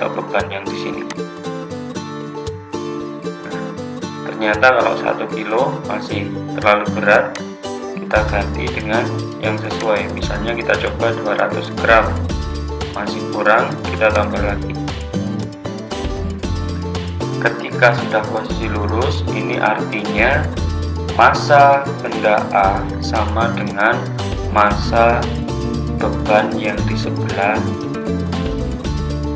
atau beban yang di sini. Ternyata kalau 1 kilo masih terlalu berat, kita ganti dengan yang sesuai. Misalnya kita coba 200 gram, masih kurang, kita tambah lagi. Ketika sudah posisi lurus, ini artinya massa benda A sama dengan massa beban yang di sebelah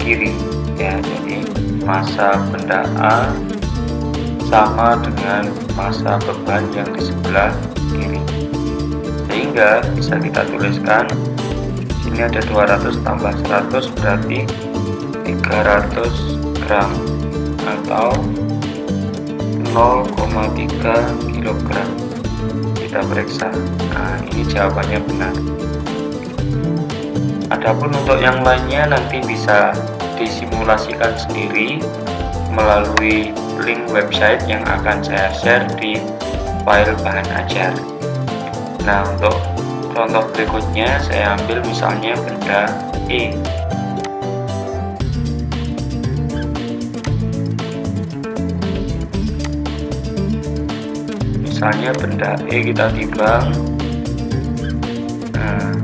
kiri ya. Jadi massa benda A sama dengan massa beban yang di sebelah kiri, sehingga bisa kita tuliskan sini ada 200 tambah 100 berarti 300 gram atau 0,3 kg. Kita periksa. Nah, ini jawabannya benar. Adapun untuk yang lainnya nanti bisa disimulasikan sendiri melalui link website yang akan saya share di file bahan ajar. Nah, untuk contoh berikutnya saya ambil misalnya benda E. Misalnya benda E kita timbang, nah,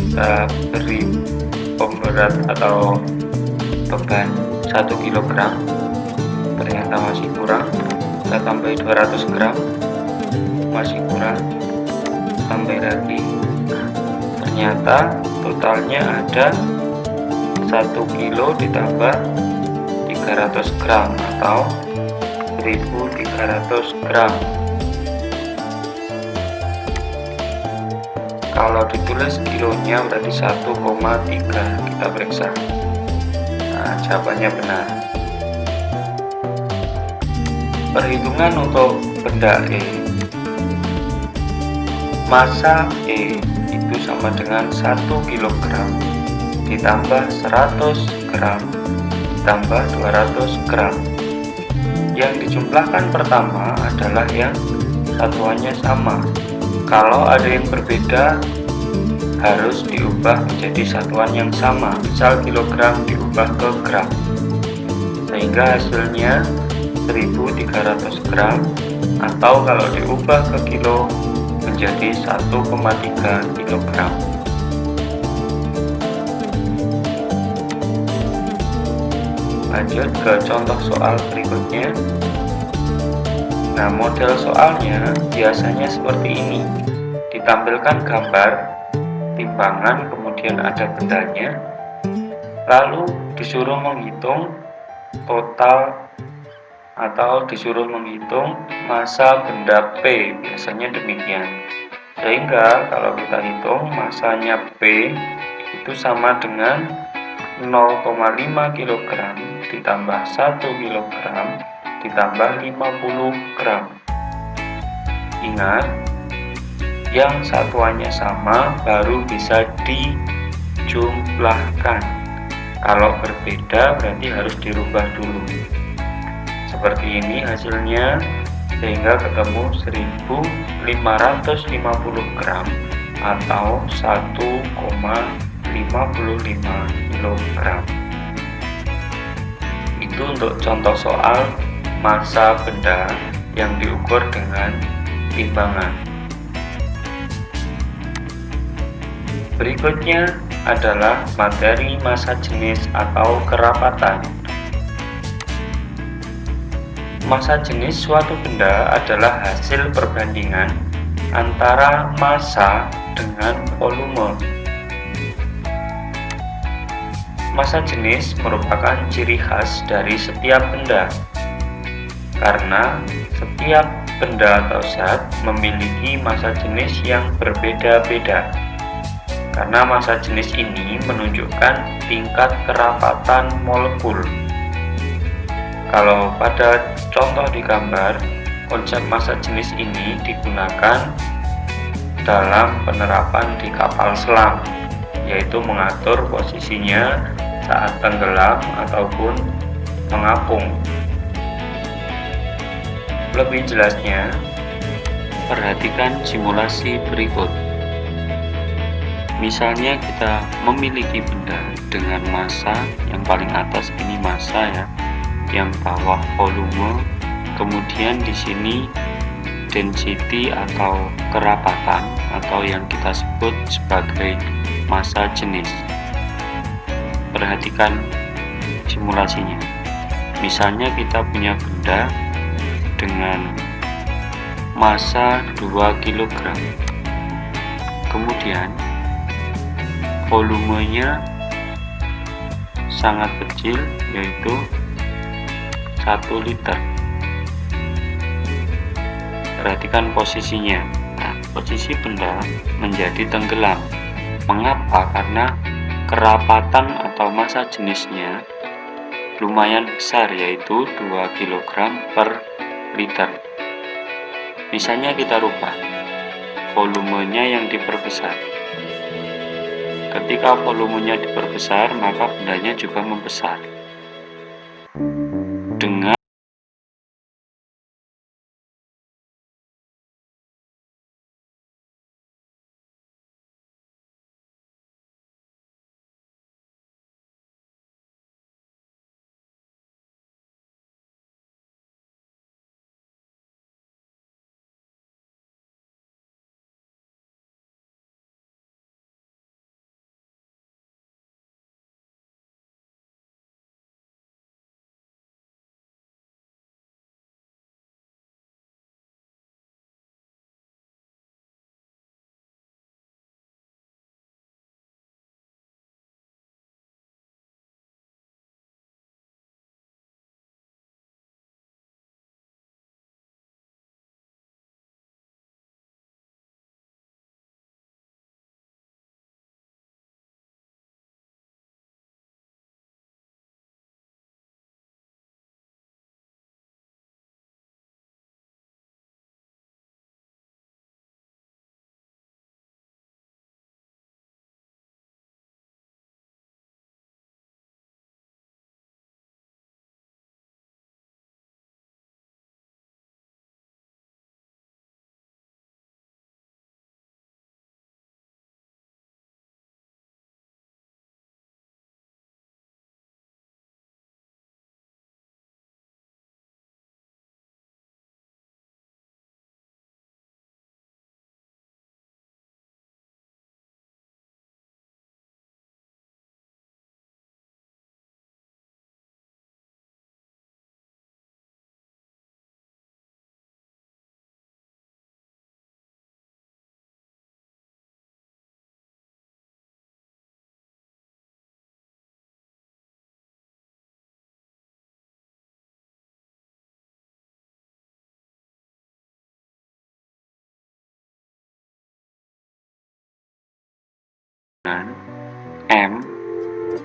kita beri pemberat atau beban 1 kg, ternyata masih kurang, kita tambahi 200 gram, masih kurang, tambah lagi. Ternyata totalnya ada 1 kilo ditambah 300 gram atau 1300 gram. Kalau ditulis kilonya berarti 1,3. Kita periksa. Nah, jawabannya benar. Perhitungan untuk benda E. Massa E itu sama dengan 1 kg ditambah 100 gram ditambah 200 gram. Yang dijumlahkan pertama adalah yang satuannya sama. Kalau ada yang berbeda harus diubah menjadi satuan yang sama. Misal kilogram diubah ke gram, sehingga hasilnya 1300 gram, atau kalau diubah ke kilo menjadi 1,3 kg. Lanjut ke contoh soal berikutnya. Nah, model soalnya biasanya seperti ini. Ditampilkan gambar timbangan, kemudian ada bendanya, lalu disuruh menghitung total atau disuruh menghitung massa benda P, biasanya demikian. Sehingga kalau kita hitung massanya P itu sama dengan 0,5 kg ditambah 1 kg ditambah 50 gram. Ingat, yang satuannya sama baru bisa dijumlahkan. Kalau berbeda berarti harus dirubah dulu. Seperti ini hasilnya, sehingga ketemu 1550 gram atau 1,55 kg. Itu untuk contoh soal massa benda yang diukur dengan timbangan. Berikutnya adalah materi massa jenis atau kerapatan. Massa jenis suatu benda adalah hasil perbandingan antara massa dengan volume. Massa jenis merupakan ciri khas dari setiap benda, karena setiap benda atau zat memiliki massa jenis yang berbeda-beda. Karena massa jenis ini menunjukkan tingkat kerapatan molekul. Kalau pada contoh di gambar, konsep massa jenis ini digunakan dalam penerapan di kapal selam, yaitu mengatur posisinya saat tenggelam ataupun mengapung. Lebih jelasnya, perhatikan simulasi berikut. Misalnya kita memiliki benda dengan massa, yang paling atas ini massa ya, yang bawah volume, kemudian di sini density atau kerapatan atau yang kita sebut sebagai massa jenis. Perhatikan simulasinya. Misalnya kita punya benda dengan massa 2 kg. Kemudian volumenya sangat kecil, yaitu 1 liter. Perhatikan posisinya. Nah, posisi benda menjadi tenggelam. Mengapa? Karena kerapatan atau massa jenisnya lumayan besar, yaitu 2 kg per liter. Misalnya kita rubah volumenya yang diperbesar. Ketika volumenya diperbesar, maka bendanya juga membesar. Dengan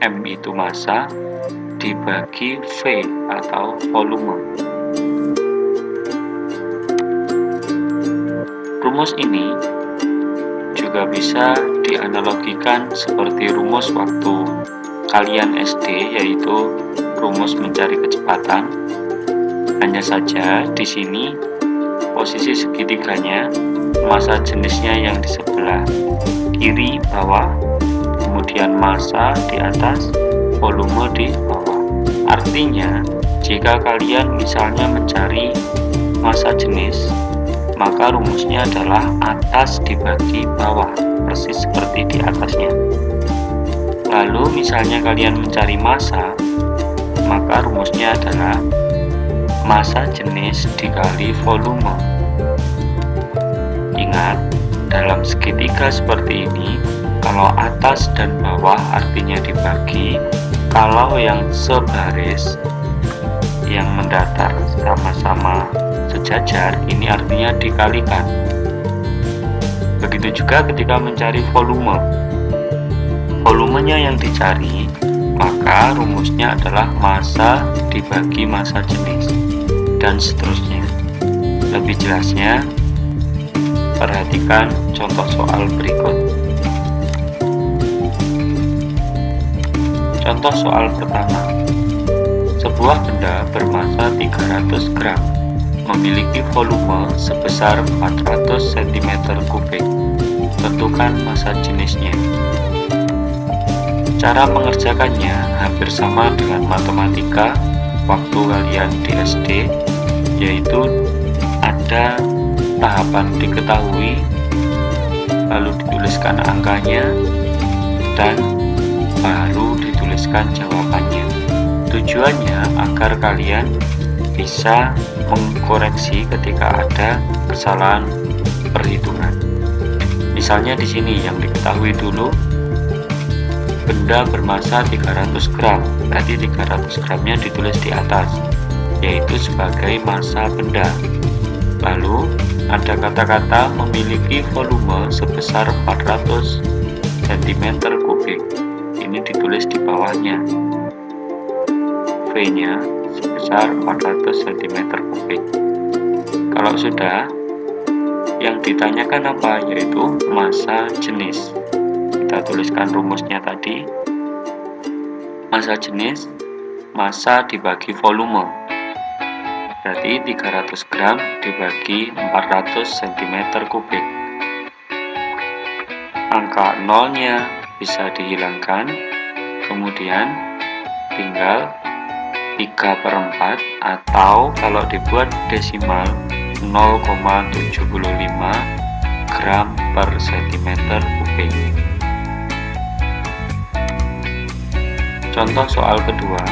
M itu massa dibagi V atau volume. Rumus ini juga bisa dianalogikan seperti rumus waktu kalian SD, yaitu rumus mencari kecepatan. Hanya saja di sini posisi segitiganya massa jenisnya yang di sebelah kiri bawah, kemudian massa di atas, volume di bawah. Artinya, jika kalian misalnya mencari massa jenis, maka rumusnya adalah atas dibagi bawah, persis seperti di atasnya. Lalu misalnya kalian mencari massa, maka rumusnya adalah massa jenis dikali volume. Ingat, dalam segitiga seperti ini, kalau atas dan bawah artinya dibagi, kalau yang sebaris, yang mendatar sama-sama sejajar, ini artinya dikalikan. Begitu juga ketika mencari volume. Volumenya yang dicari, maka rumusnya adalah massa dibagi massa jenis, dan seterusnya. Lebih jelasnya, perhatikan contoh soal berikut. Contoh soal pertama. Sebuah benda bermassa 300 gram memiliki volume sebesar 400 cm3. tentukan massa jenisnya. Cara mengerjakannya hampir sama dengan matematika waktu kalian di SD, yaitu ada tahapan diketahui, lalu dituliskan angkanya, dan baru dituliskan jawabannya. Tujuannya agar kalian bisa mengkoreksi ketika ada kesalahan perhitungan. Misalnya di sini yang diketahui dulu, benda bermassa 300 gram, berarti 300 gramnya ditulis di atas, yaitu sebagai massa benda. Lalu ada kata-kata memiliki volume sebesar 400 cm3, ini ditulis di bawahnya, V-nya sebesar 400 cm3. Kalau sudah, yang ditanyakan apa? Yaitu massa jenis. Kita tuliskan rumusnya tadi. Massa jenis, massa dibagi volume, berarti 300 gram dibagi 400 cm3. Angka nolnya bisa dihilangkan, kemudian tinggal 3/4, atau kalau dibuat desimal 0,75 gram per cm3. Contoh soal kedua,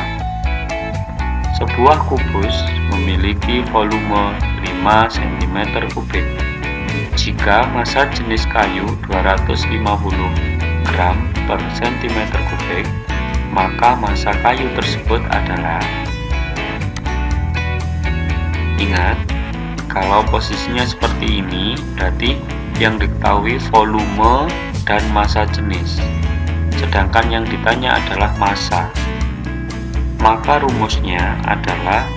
sebuah kubus memiliki volume 5 cm3. Jika massa jenis kayu 250 gram per cm3, maka massa kayu tersebut adalah. Ingat, kalau posisinya seperti ini, berarti yang diketahui volume dan massa jenis, sedangkan yang ditanya adalah massa. Maka rumusnya adalah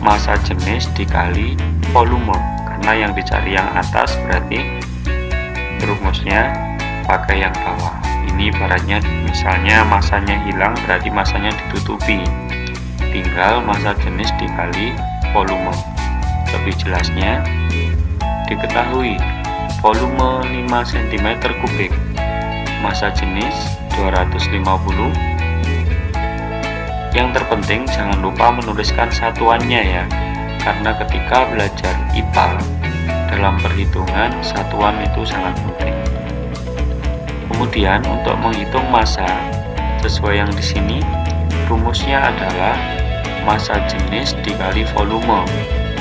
massa jenis dikali volume, karena yang dicari yang atas, berarti rumusnya pakai yang bawah. Ini ibaratnya misalnya massanya hilang, berarti massanya ditutupi, tinggal massa jenis dikali volume. Lebih jelasnya, diketahui volume 5 cm3, massa jenis 250. Yang terpenting jangan lupa menuliskan satuannya ya, karena ketika belajar IPA dalam perhitungan satuan itu sangat penting. Kemudian untuk menghitung massa sesuai yang di sini, rumusnya adalah massa jenis dikali volume.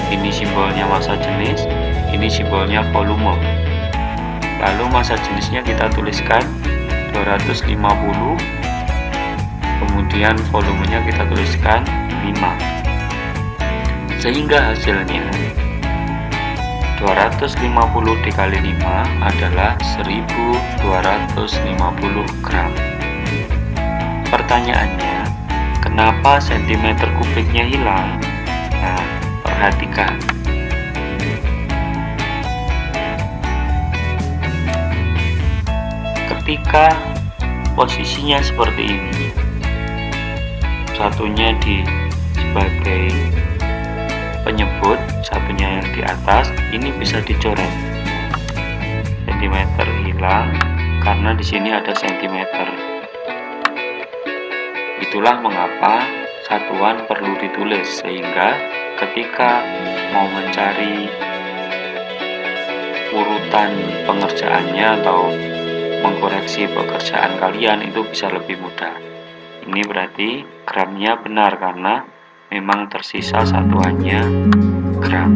Ini simbolnya massa jenis, ini simbolnya volume. Lalu massa jenisnya kita tuliskan 250, kemudian volumenya kita tuliskan 5, sehingga hasilnya 250 dikali 5 adalah 1250 gram. Pertanyaannya, kenapa cm3 hilang? Nah, perhatikan. Ketika posisinya seperti ini, satunya sebagai penyebut, satunya yang di atas, ini bisa dicoret. Sentimeter hilang karena di sini ada sentimeter. Itulah mengapa satuan perlu ditulis, sehingga ketika mau mencari urutan pengerjaannya atau mengkoreksi pekerjaan kalian itu bisa lebih mudah. Ini berarti gramnya benar karena memang tersisa satuannya gram.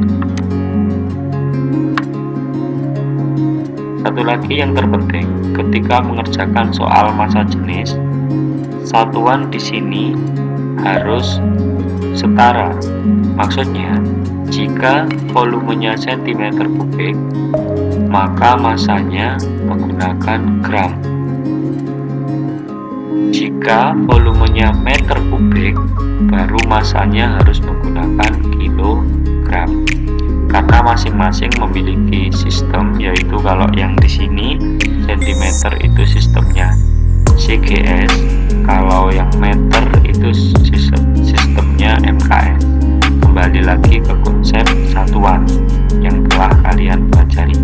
Satu lagi yang terpenting, ketika mengerjakan soal massa jenis, satuan di sini harus setara. Maksudnya, jika volumenya cm3, maka massanya menggunakan gram. Jika volumenya meter kubik, baru massanya harus menggunakan kilogram. Karena masing-masing memiliki sistem, yaitu kalau yang di sini centimeter itu sistemnya CGS, kalau yang meter itu sistemnya MKS. Kembali lagi ke konsep satuan yang telah kalian pelajari.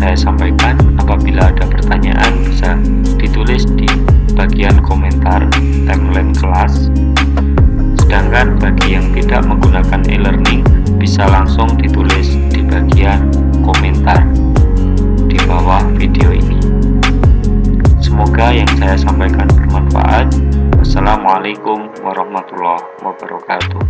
saya sampaikan. Apabila ada pertanyaan bisa ditulis di bagian komentar timeline kelas. Sedangkan bagi yang tidak menggunakan e-learning bisa langsung ditulis di bagian komentar di bawah video ini. Semoga yang saya sampaikan bermanfaat. Wassalamualaikum warahmatullahi wabarakatuh.